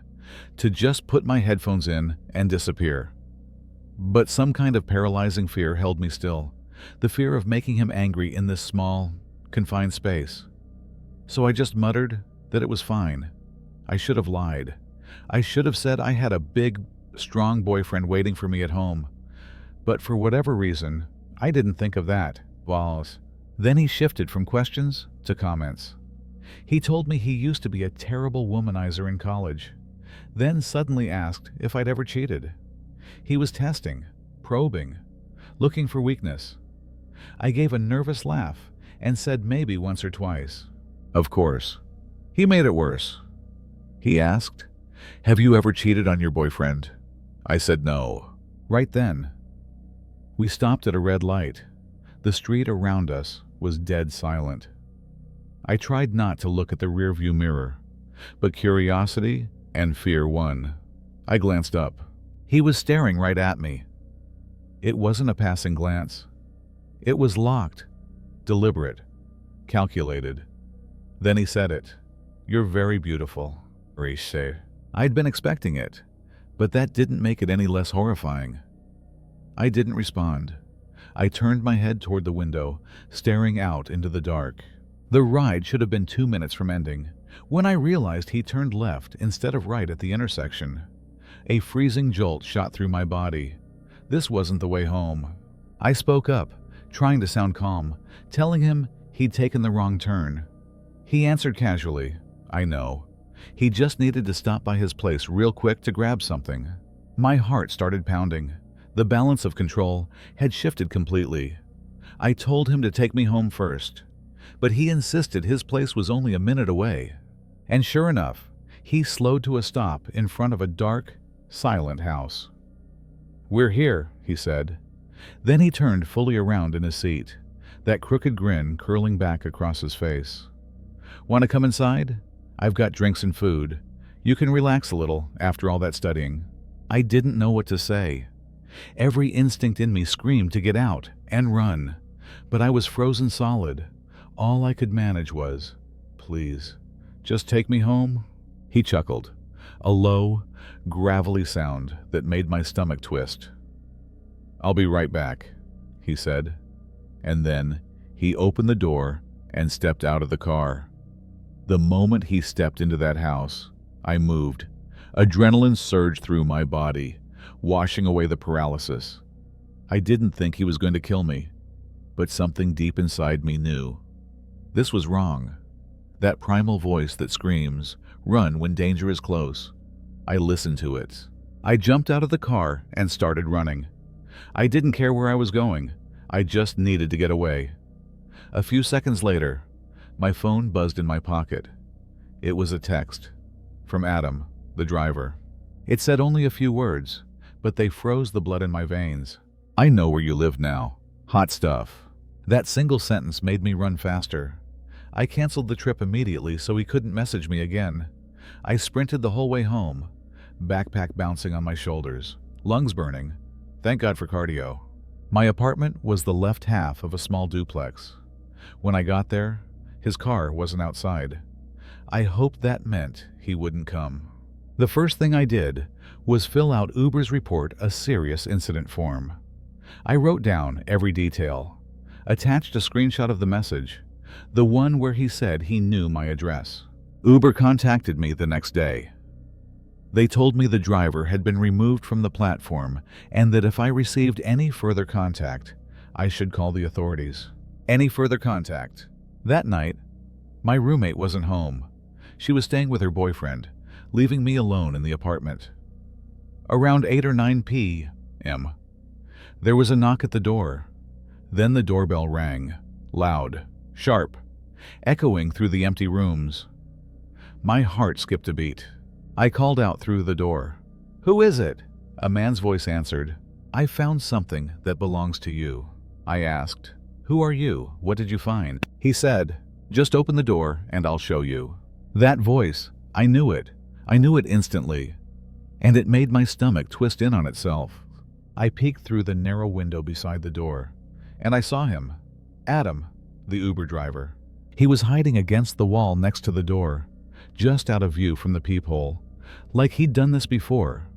to just put my headphones in and disappear. But some kind of paralyzing fear held me still, the fear of making him angry in this small, confined space. So I just muttered that it was fine. I should have lied. I should have said I had a big, strong boyfriend waiting for me at home. But for whatever reason, I didn't think of that. Then he shifted from questions to comments. He told me he used to be a terrible womanizer in college, then suddenly asked if I'd ever cheated. He was testing, probing, looking for weakness. I gave a nervous laugh and said maybe once or twice. Of course. He made it worse. He asked, "Have you ever cheated on your boyfriend?" I said no. Right then, we stopped at a red light. The street around us was dead silent. I tried not to look at the rearview mirror, but curiosity and fear won. I glanced up. He was staring right at me. It wasn't a passing glance. It was locked, deliberate, calculated. Then he said it. "You're very beautiful, Rideshare." I'd been expecting it, but that didn't make it any less horrifying. I didn't respond. I turned my head toward the window, staring out into the dark. The ride should have been 2 minutes from ending, when I realized he turned left instead of right at the intersection. A freezing jolt shot through my body. This wasn't the way home. I spoke up, trying to sound calm, telling him he'd taken the wrong turn. He answered casually, "I know." He just needed to stop by his place real quick to grab something. My heart started pounding. The balance of control had shifted completely. I told him to take me home first, but he insisted his place was only a minute away. And sure enough, he slowed to a stop in front of a dark, silent house. "We're here," he said. Then he turned fully around in his seat, that crooked grin curling back across his face. "Want to come inside? I've got drinks and food. You can relax a little after all that studying." I didn't know what to say. Every instinct in me screamed to get out and run, but I was frozen solid. All I could manage was, "Please, just take me home." He chuckled, a low, gravelly sound that made my stomach twist. "I'll be right back," he said, and then he opened the door and stepped out of the car. The moment he stepped into that house, I moved. Adrenaline surged through my body, washing away the paralysis. I didn't think he was going to kill me, but something deep inside me knew. This was wrong. That primal voice that screams, "Run when danger is close." I listened to it. I jumped out of the car and started running. I didn't care where I was going. I just needed to get away. A few seconds later, my phone buzzed in my pocket. It was a text from Adam, the driver. It said only a few words, but they froze the blood in my veins. "I know where you live now. Hot stuff." That single sentence made me run faster. I canceled the trip immediately so he couldn't message me again. I sprinted the whole way home, backpack bouncing on my shoulders, lungs burning. Thank God for cardio. My apartment was the left half of a small duplex. When I got there, his car wasn't outside. I hoped that meant he wouldn't come. The first thing I did was fill out Uber's report a serious incident form. I wrote down every detail, attached a screenshot of the message, the one where he said he knew my address. Uber contacted me the next day. They told me the driver had been removed from the platform and that if I received any further contact, I should call the authorities. Any further contact. That night, my roommate wasn't home. She was staying with her boyfriend, leaving me alone in the apartment. Around 8 or 9 p.m., there was a knock at the door. Then the doorbell rang, loud, sharp, echoing through the empty rooms. My heart skipped a beat. I called out through the door. "Who is it?" A man's voice answered. "I found something that belongs to you." I asked, "Who are you? What did you find?" He said, "Just open the door and I'll show you." That voice, I knew it. I knew it instantly. And it made my stomach twist in on itself. I peeked through the narrow window beside the door, and I saw him. Adam, the Uber driver. He was hiding against the wall next to the door, just out of view from the peephole, like he'd done this before.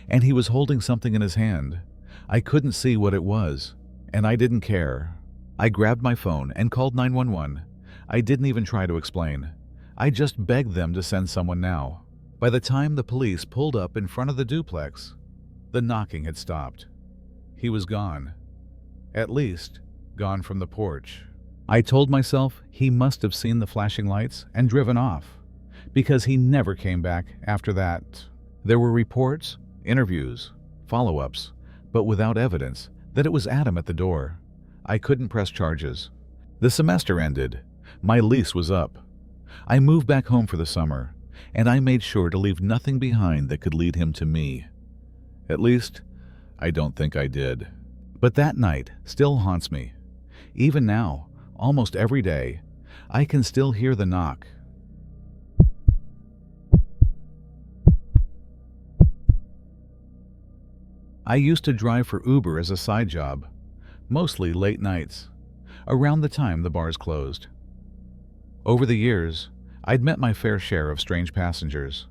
And he was holding something in his hand. I couldn't see what it was, and I didn't care. I grabbed my phone and called 911. I didn't even try to explain. I just begged them to send someone now. By the time the police pulled up in front of the duplex, the knocking had stopped. He was gone. At least, gone from the porch. I told myself he must have seen the flashing lights and driven off, because he never came back after that. There were reports, interviews, follow-ups, but without evidence that it was Adam at the door. I couldn't press charges. The semester ended. My lease was up. I moved back home for the summer, and I made sure to leave nothing behind that could lead him to me. At least, I don't think I did. But that night still haunts me. Even now, almost every day, I can still hear the knock. I used to drive for Uber as a side job, mostly late nights, around the time the bars closed. Over the years, I'd met my fair share of strange passengers,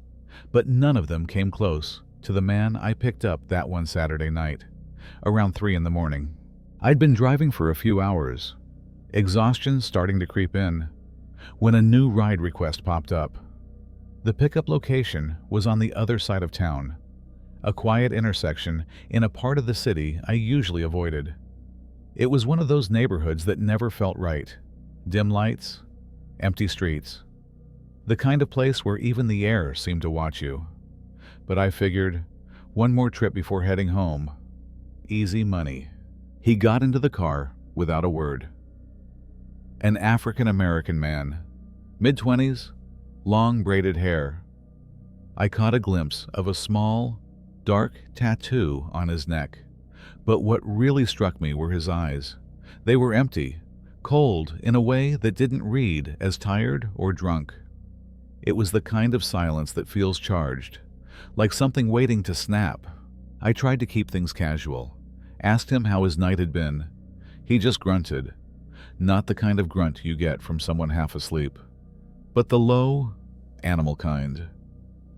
but none of them came close to the man I picked up that one Saturday night, around 3 in the morning. I'd been driving for a few hours, exhaustion starting to creep in, when a new ride request popped up. The pickup location was on the other side of town, a quiet intersection in a part of the city I usually avoided. It was one of those neighborhoods that never felt right. Dim lights, empty streets. The kind of place where even the air seemed to watch you. But I figured, one more trip before heading home. Easy money. He got into the car without a word. An African-American man, mid-20s, long braided hair. I caught a glimpse of a small, dark tattoo on his neck. But what really struck me were his eyes. They were empty, cold in a way that didn't read as tired or drunk. It was the kind of silence that feels charged, like something waiting to snap. I tried to keep things casual, asked him how his night had been. He just grunted, not the kind of grunt you get from someone half asleep, but the low, animal kind,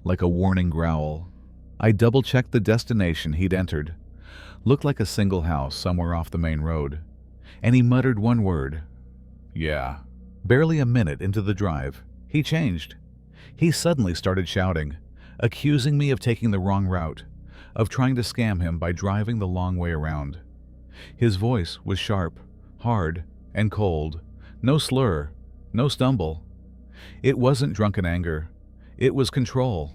like a warning growl. I double-checked the destination he'd entered. Looked like a single house somewhere off the main road, and he muttered one word. "Yeah." Barely a minute into the drive, He changed. He suddenly started shouting, accusing me of taking the wrong route, of trying to scam him by driving the long way around. His voice was sharp, hard, and cold. No slur, no stumble. It wasn't drunken anger. It was control.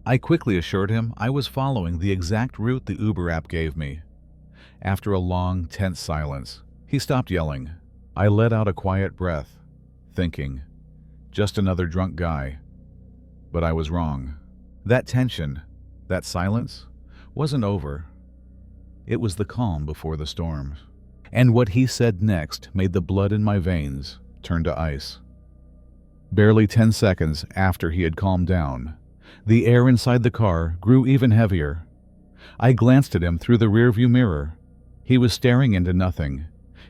I quickly assured him I was following the exact route the Uber app gave me. After a long, tense silence, he stopped yelling. I let out a quiet breath, thinking, just another drunk guy. But I was wrong. That tension, that silence, wasn't over. It was the calm before the storm. And what he said next made the blood in my veins turn to ice. Barely 10 seconds after he had calmed down, the air inside the car grew even heavier. I glanced at him through the rearview mirror. He was staring into nothing,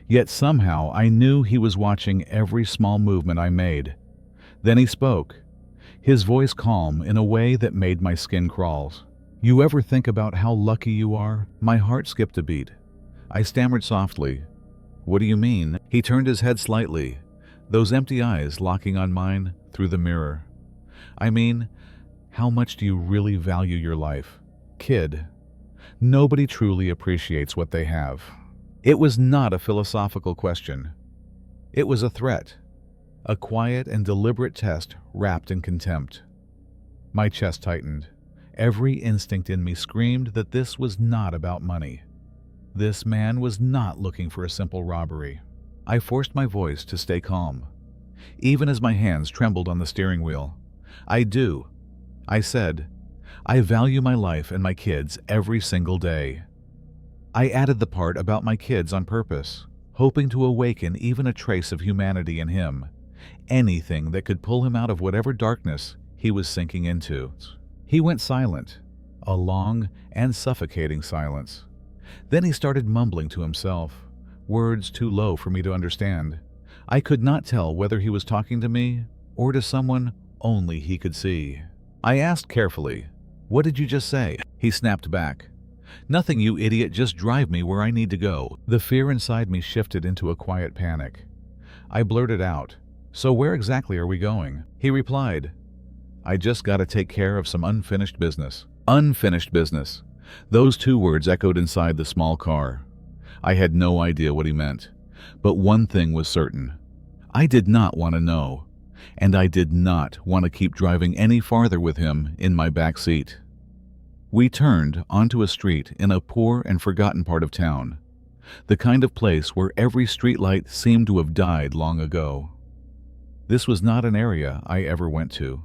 yet somehow I knew he was watching every small movement I made. Then he spoke, his voice calm in a way that made my skin crawl. You ever think about how lucky you are? My heart skipped a beat. I stammered softly. What do you mean? He turned his head slightly, those empty eyes locking on mine through the mirror. I mean, how much do you really value your life? Kid, nobody truly appreciates what they have. It was not a philosophical question. It was a threat, a quiet and deliberate test wrapped in contempt. My chest tightened. Every instinct in me screamed that this was not about money. This man was not looking for a simple robbery. I forced my voice to stay calm, even as my hands trembled on the steering wheel. I do, I said. I value my life and my kids every single day. I added the part about my kids on purpose, hoping to awaken even a trace of humanity in him, anything that could pull him out of whatever darkness he was sinking into. He went silent, a long and suffocating silence. Then he started mumbling to himself, words too low for me to understand. I could not tell whether he was talking to me or to someone only he could see. I asked carefully, "What did you just say?" He snapped back. "Nothing, you idiot, just drive me where I need to go." The fear inside me shifted into a quiet panic. I blurted out, "So where exactly are we going?" He replied, "I just gotta take care of some unfinished business." Unfinished business. Those two words echoed inside the small car. I had no idea what he meant, but one thing was certain. I did not want to know, and I did not want to keep driving any farther with him in my back seat. We turned onto a street in a poor and forgotten part of town, the kind of place where every streetlight seemed to have died long ago. This was not an area I ever went to,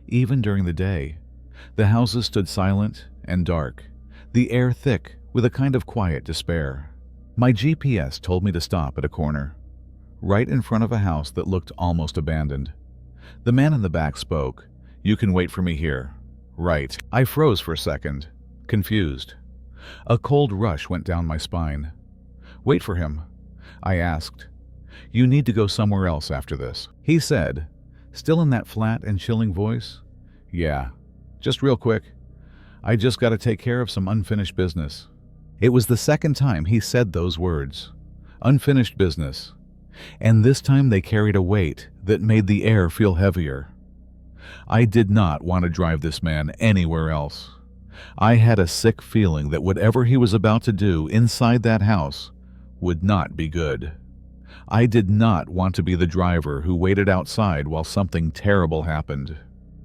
even during the day. The houses stood silent and dark, the air thick with a kind of quiet despair. My GPS told me to stop at a corner, right in front of a house that looked almost abandoned. The man in the back spoke, "You can wait for me here." Right. I froze for a second, confused. A cold rush went down my spine. "Wait for him?" I asked. "You need to go somewhere else after this," he said, still in that flat and chilling voice. "Yeah, just real quick. I just got to take care of some unfinished business." It was the second time he said those words, unfinished business, and this time they carried a weight that made the air feel heavier. I did not want to drive this man anywhere else. I had a sick feeling that whatever he was about to do inside that house would not be good. I did not want to be the driver who waited outside while something terrible happened.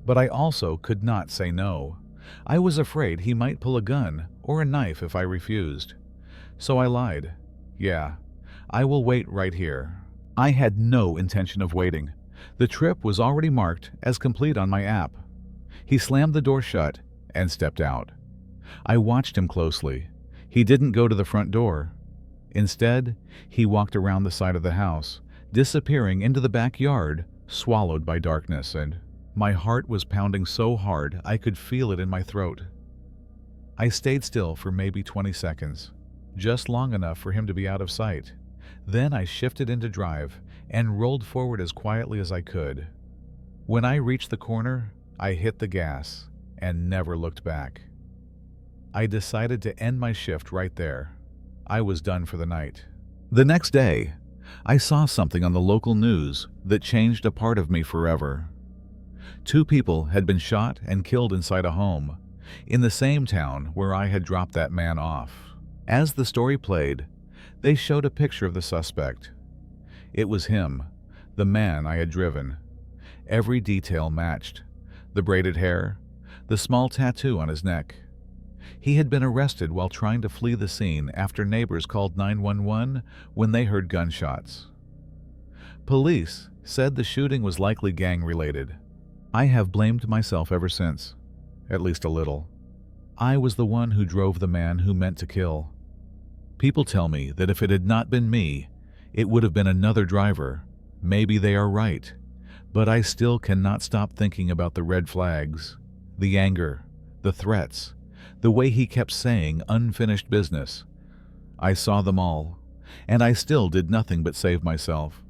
But I also could not say no. I was afraid he might pull a gun or a knife if I refused. So I lied. "Yeah, I will wait right here." I had no intention of waiting. The trip was already marked as complete on my app. He slammed the door shut and stepped out. I watched him closely. He didn't go to the front door. Instead, he walked around the side of the house, disappearing into the backyard, swallowed by darkness, and my heart was pounding so hard I could feel it in my throat. I stayed still for maybe 20 seconds, just long enough for him to be out of sight. Then I shifted into drive and rolled forward as quietly as I could. When I reached the corner, I hit the gas and never looked back. I decided to end my shift right there. I was done for the night. The next day, I saw something on the local news that changed a part of me forever. 2 people had been shot and killed inside a home, in the same town where I had dropped that man off. As the story played, they showed a picture of the suspect. It was him, the man I had driven. Every detail matched: the braided hair, the small tattoo on his neck. He had been arrested while trying to flee the scene after neighbors called 911 when they heard gunshots. Police said the shooting was likely gang-related. I have blamed myself ever since, at least a little. I was the one who drove the man who meant to kill. People tell me that if it had not been me, it would have been another driver. Maybe they are right, but I still cannot stop thinking about the red flags, the anger, the threats, the way he kept saying unfinished business. I saw them all, and I still did nothing but save myself.